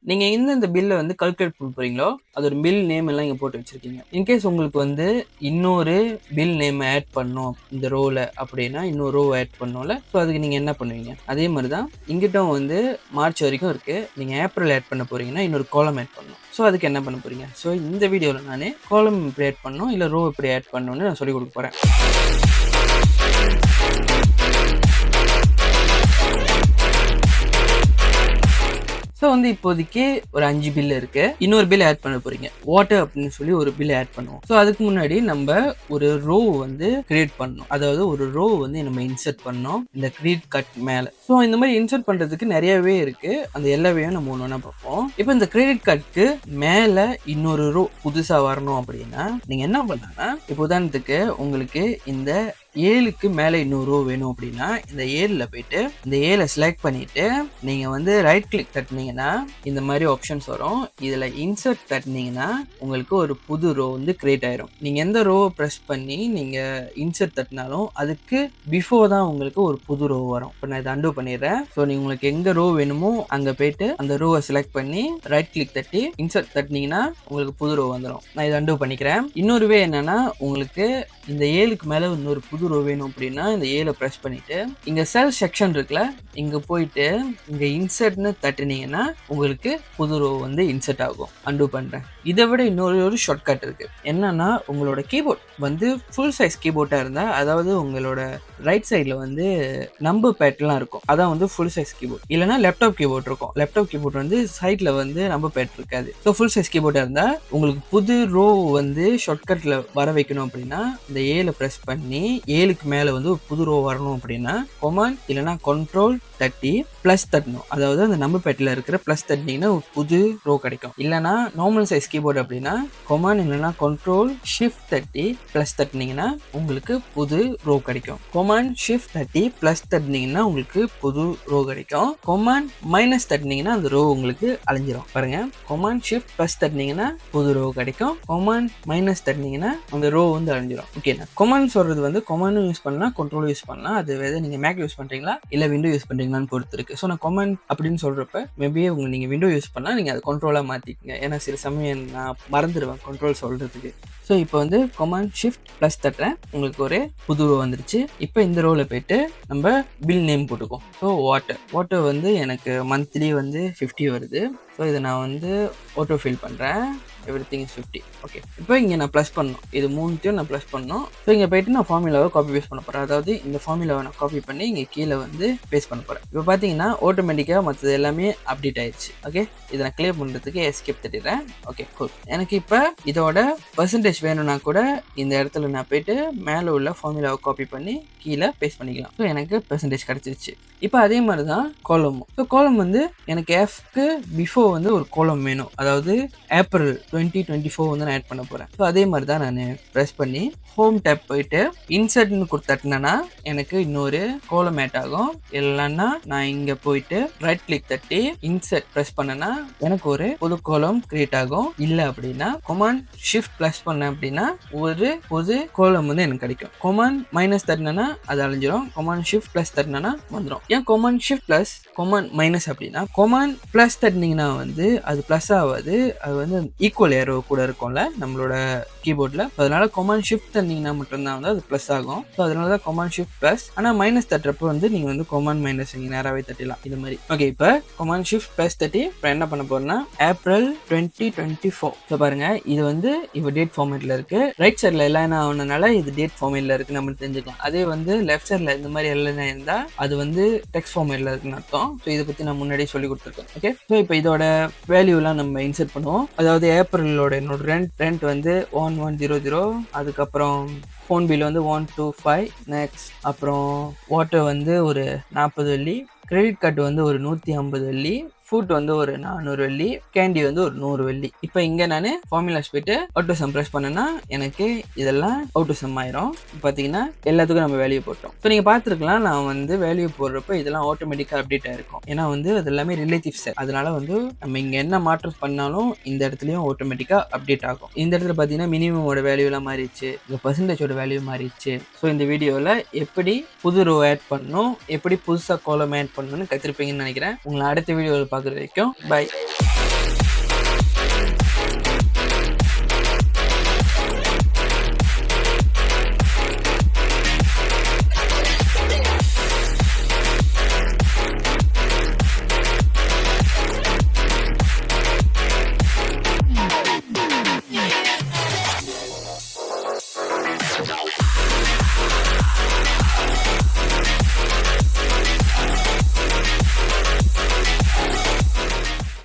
நீங்க இந்த பில்லை வந்து கால்குலேட் பண்ண போறீங்களோ அதோட பில் நேம் எல்லாம் இங்க போட்டு வச்சிருக்கீங்க. இன்கேஸ் உங்களுக்கு வந்து இன்னொரு பில் நேம் ஆட் பண்ணும் இந்த ரோல அப்படின்னா இன்னொரு ரோ ஆட் பண்ணும்ல, ஸோ அதுக்கு நீங்க என்ன பண்ணுவீங்க? அதே மாதிரி தான் இங்கிட்டும் வந்து மார்ச் வரைக்கும் இருக்கு. நீங்க ஏப்ரல் ஆட் பண்ண போறீங்கன்னா இன்னொரு காலம் ஆட் பண்ணணும். ஸோ அதுக்கு என்ன பண்ண போறீங்க? ஸோ இந்த வீடியோவில் நான் காலம் எப்படி ஆட் பண்ணணும் இல்லை ரோ எப்படி ஆட் பண்ணணும்னு நான் சொல்லிக் கொடுக்க போறேன். ஸோ வந்து இப்போதைக்கு ஒரு 5 பில் இருக்கு. இன்னொரு பில் ஆட் பண்ண போறீங்க. வாட்டர் அப்படின்னு சொல்லி ஒரு பில் ஆட் பண்ணுவோம். ஸோ அதுக்கு முன்னாடி நம்ம ஒரு ரோ வந்து கிரியேட் பண்ணணும். அதாவது ஒரு ரோ வந்து நம்ம இன்சர்ட் பண்ணோம் இந்த கிரியேட் கட் மேல. ஸோ இந்த மாதிரி இன்சர்ட் பண்றதுக்கு நிறையவே இருக்கு. அந்த எல்லாவையும் நம்ம ஒன்று பார்ப்போம். இப்போ இந்த கிரெடிட் கட்க்கு மேல இன்னொரு ரோ புதுசா வரணும் அப்படின்னா நீங்க என்ன பண்ணலாம்? இப்போ உதாரணத்துக்கு உங்களுக்கு இந்த 7க்கு மேல இன்னொரு ரோ வேணும் அப்படின்னா இந்த 7ல போயிட்டு இந்த 7 செலக்ட் பண்ணிட்டு நீங்க வந்து ரைட் கிளிக் தட்டினீங்கன்னா இந்த மாதிரி ஆப்ஷன்ஸ் வரும். இதுல இன்சர்ட் தட்டினீங்கன்னா உங்களுக்கு ஒரு புது ரோ வந்து கிரியேட் ஆயிரும். நீங்க எந்த ரோ பிரஸ் பண்ணி நீங்க இன்சர்ட் தட்டினாலும் அதுக்கு பிஃபோர் தான் உங்களுக்கு ஒரு புது ரோ வரும். இப்போ நான் இதை அண்டோ பண்ணிடுறேன். ஸோ நீங்க உங்களுக்கு எங்க ரோ வேணுமோ அங்க போயிட்டு அந்த ரோவை செலக்ட் பண்ணி ரைட் கிளிக் தட்டி இன்சர்ட் தட்டினீங்கன்னா உங்களுக்கு புது ரோ வந்துடும். நான் இதை அண்டோ பண்ணிக்கிறேன். இன்னொரு வே என்னன்னா உங்களுக்கு இந்த 7க்கு மேல இன்னொரு புது ரோ வேணும் அப்படின்னா இந்த 7 பிரஸ் பண்ணிட்டு இங்க செல் செக்ஷன் இருக்குல்ல, இங்க போயிட்டு இங்க இன்சர்ட்னு தட்டினீங்கன்னா உங்களுக்கு புது ரோ வந்து இன்சர்ட் ஆகும். அண்டோ பண்றேன். இதை விட இன்னொரு ஷார்ட்கட் இருக்கு. என்னன்னா உங்களோட கீபோர்ட் வந்து ஃபுல் சைஸ் கீபோர்டா இருந்தா, அதாவது உங்களோட ரைட் சைட்ல வந்து நம்பர் பேட்லாம் இருக்கும், அதான் வந்து ஃபுல் சைஸ் கீபோர்ட். இல்லைன்னா லேப்டாப் கீபோர்ட் இருக்கும். லேப்டாப் கீபோர்ட் வந்து சைட்ல வந்து நம்பர் பேட் இருக்காது. ஸோ ஃபுல் சைஸ் கீபோர்டா இருந்தா உங்களுக்கு புது ரோ வந்து ஷார்ட்கட்ல வர வைக்கணும் அப்படின்னா இந்த 7 பிரஸ் பண்ணி 7க்கு மேல வந்து ஒரு புது ரோ வரணும் அப்படின்னா கமாண்ட் இல்லைன்னா கண்ட்ரோல் தட்டி பிளஸ் தட்டணும். அதாவது அந்த நம்பர் பேட்ல இருக்கிற பிளஸ் தட்டினீங்கன்னா ஒரு புது ரோ கிடைக்கும். இல்லைன்னா நார்மல் சைஸ் கீபோர்டு அப்படின்னா கமாண்ட் இல்லைன்னா கண்ட்ரோல் ஷிஃப்ட் தட்டி பிளஸ் தட்டினீங்கன்னா உங்களுக்கு புது ரோ கிடைக்கும். கமாண்ட் ஷிஃப்ட் தட்டி பிளஸ் தட்டினீங்கன்னா உங்களுக்கு புது ரோ கிடைக்கும். கமாண்ட் மைனஸ் தட்டினீங்கன்னா அந்த ரோ உங்களுக்கு அழிஞ்சிரும். பாருங்க, கமாண்ட் ஷிஃப்ட் பிளஸ் தட்டினீங்கன்னா புது ரோ கிடைக்கும். கமாண்ட் மைனஸ் தட்டினீங்கன்னா அந்த ரோ வந்து அழிஞ்சிரும். ஓகேண்ணா, கமாண்ட் சொல்றது வந்து கமாண்டும் யூஸ் பண்ணலாம், கண்ட்ரோலும் யூஸ் பண்ணலாம். அது வேறு நீங்க மேக் யூஸ் பண்றீங்களா இல்ல விண்டோ யூஸ் பண்றீங்களான்னு பொறுத்து இருக்கு. ஸோ நான் கமாண்ட் அப்படின்னு சொல்றப்ப மேபி நீங்க விண்டோ யூஸ் பண்ணா நீங்க அதை கண்ட்ரோலா மாத்திக்கங்க. ஏன்னா சில சமயம் நான் மறந்துடுவேன் கண்ட்ரோல் சொல்றதுக்கு. ஸோ இப்போ வந்து கமாண்ட் ஷிஃப்ட் பிளஸ் தட்டுறேன், உங்களுக்கு ஒரு புது ரோ வந்துருச்சு. இப்போ இந்த ரோல போயிட்டு நம்ம பில் நேம் போட்டுக்கோம். ஸோ வாட்டர் வந்து எனக்கு மந்த்லி வந்து 50 வருது. ஸோ இதை நான் வந்து ஆட்டோ ஃபில் பண்ணுறேன். Everything is 50. ஓகே, இப்போ இங்கே நான் ப்ளஸ் பண்ணணும். இது மூணுத்தையும் நான் ப்ளஸ் பண்ணணும். ஸோ இங்கே போயிட்டு நான் ஃபார்முலாவை காப்பி பேஸ்ட் பண்ண போகிறேன். அதாவது இந்த ஃபார்முலாவை நான் காப்பி பண்ணி இங்கே கீழே வந்து பேஸ்ட் பண்ண போகிறேன். இப்போ பார்த்தீங்கன்னா ஆட்டோமேட்டிக்காக மற்றது எல்லாமே அப்டேட் ஆயிடுச்சு. ஓகே, இதை நான் கிளியர் பண்ணுறதுக்கு எஸ்கேப் தட்டிடுறேன். Okay, cool. எனக்கு இப்போ இதோட பர்சன்டேஜ் வேணும்னா கூட இந்த இடத்துல நான் போயிட்டு மேலே உள்ள ஃபார்முலாவை காப்பி பண்ணி கீழே பேஸ்ட் பண்ணிக்கலாம். ஸோ எனக்கு பெர்சன்டேஜ் கிடச்சிருச்சு. இப்போ அதே மாதிரி தான் காலமும். ஸோ காலம் வந்து எனக்கு எஃப்க்கு பிஃபோர் வந்து ஒரு காலம் வேணும். அதாவது ஏப்ரல் 2024 வந்து நான் ஆட் பண்ண போகிறேன். ஸோ அதே மாதிரி தான் நான் ப்ரெஸ் பண்ணி ஹோம் டேப் போயிட்டு இன்சர்ட்னு கொடுத்தட்டினா எனக்கு இன்னொரு காலம் ஆட் ஆகும். இல்லைன்னா நான் இங்கே போயிட்டு ரைட் கிளிக் தட்டி இன்சர்ட் ப்ரெஸ் பண்ணனா எனக்கு ஒரு புது காலம் கிரியேட் ஆகும். இல்லை அப்படின்னா கமாண்ட் ஷிஃப்ட் ப்ளஸ் பண்ணேன் அப்படின்னா ஒரு புது காலம் வந்து எனக்கு கிடைக்கும். கமாண்ட் மைனஸ் தட்டினா அது அழிஞ்சிரும். கமாண்ட் ஷிஃப்ட் பிளஸ் தட்டினா வந்துடும். ஏன் command shift plus command minus அப்படின்னா கமாண்ட் பிளஸ் தட்டினீங்கன்னா வந்து அது பிளஸ் ஆகாது, அது வந்து ஈக்குவல் ஏரோ கூட இருக்கும்ல நம்மளோட கீபோர்டில். அதனால கமாண்ட் ஷிஃப்ட் தட்டினீங்கன்னா மட்டும்தான் வந்து அது பிளஸ் ஆகும். ஸோ அதனால தான் கமாண்ட் ஷிஃப்ட் பிளஸ். ஆனால் மைனஸ் தட்டுறப்போ வந்து நீங்கள் வந்து கமாண்ட் மைனஸ் நீங்கள் நேராகவே தட்டிடலாம் இது மாதிரி. ஓகே, இப்போ கமாண்ட் ஷிஃப்ட் பிளஸ் தட்டி இப்போ என்ன பண்ண போறேன்னா ஏப்ரல் 2024. ஸோ பாருங்க, இது வந்து இப்போ டேட் ஃபார்மேட்ல இருக்கு. ரைட் சைடில் எல்லாம் ஆனதுனால இது டேட் ஃபார்மேட்ல இருக்கு நம்ம தெரிஞ்சுக்கலாம். அதே வந்து லெஃப்ட் சைடில் இந்த மாதிரி எல்லாம் இருந்தால் அது வந்து டெக்ஸ்ட் ஃபார்மேட்ல இருக்குன்னு அர்த்தம். ஸோ இதை பற்றி நான் முன்னாடியே சொல்லி கொடுத்துருக்கேன். ஓகே, ஸோ இப்போ இதோட வேல்யூலாம் நம்ம இன்சர்ட் பண்ணுவோம். அதாவது ஏப்ரலோட என்னோட ரெண்ட் வந்து 1100. அதுக்கப்புறம் ஃபோன் பில் வந்து 125. நெக்ஸ்ட் அப்புறம் வாட்டர் வந்து ஒரு 40 வெள்ளி. கிரெடிட் கார்டு வந்து ஒரு 150 வெள்ளி. ஃபுட் வந்து ஒரு 400 வெள்ளி. கேண்டி வந்து ஒரு 100 வெள்ளி. இப்போ இங்கே நான் ஃபார்முலாஸ் போயிட்டு ஆட்டோ சம் ப்ரெஸ் பண்ணேன்னா எனக்கு இதெல்லாம் ஆட்டோ சம் ஆயிரும். பார்த்தீங்கன்னா எல்லாத்துக்கும் நம்ம வேல்யூ போட்டோம். ஸோ நீங்கள் பார்த்துருக்கலாம், நான் வந்து வேல்யூ போடுறப்ப இதெல்லாம் ஆட்டோமேட்டிக்காக அப்டேட் ஆயிருக்கும். ஏன்னா வந்து அது எல்லாமே ரிலேட்டிவ் செட். அதனால வந்து நம்ம இங்கே என்ன மாற்றம் பண்ணாலும் இந்த இடத்துலையும் ஆட்டோமேட்டிக்காக அப்டேட் ஆகும். இந்த இடத்துல பார்த்தீங்கன்னா மினிமமோட வேல்யூலாம் மாறிடுச்சு, இந்த பர்சன்டேஜோட வேல்யூ மாறிடுச்சு. ஸோ இந்த வீடியோவில் எப்படி புது ரோ ஆட் பண்ணணும், எப்படி புதுசாக காலம் ஆட் பண்ணணும்னு கற்றுருப்பீங்கன்னு நினைக்கிறேன். உங்களை அடுத்த வீடியோவில் பார்க்குற வரைக்கும் பை.